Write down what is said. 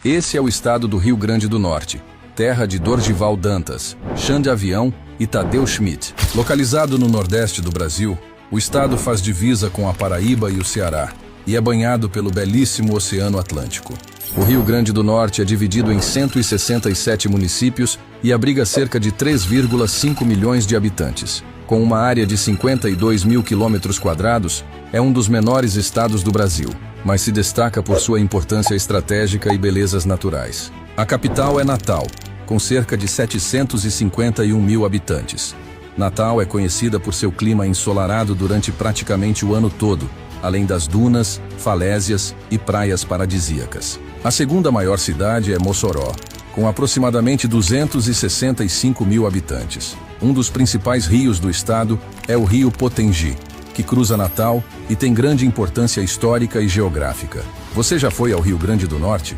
Esse é o estado do Rio Grande do Norte, terra de Dorgival Dantas, Xande Avião e Tadeu Schmidt. Localizado no nordeste do Brasil, o estado faz divisa com a Paraíba e o Ceará e é banhado pelo belíssimo Oceano Atlântico. O Rio Grande do Norte é dividido em 167 municípios e abriga cerca de 3,5 milhões de habitantes. Com uma área de 52 mil quilômetros quadrados, é um dos menores estados do Brasil, mas se destaca por sua importância estratégica e belezas naturais. A capital é Natal, com cerca de 751 mil habitantes. Natal é conhecida por seu clima ensolarado durante praticamente o ano todo, além das dunas, falésias e praias paradisíacas. A segunda maior cidade é Mossoró, com aproximadamente 265 mil habitantes. Um dos principais rios do estado é o rio Potengi, que cruza Natal e tem grande importância histórica e geográfica. Você já foi ao Rio Grande do Norte?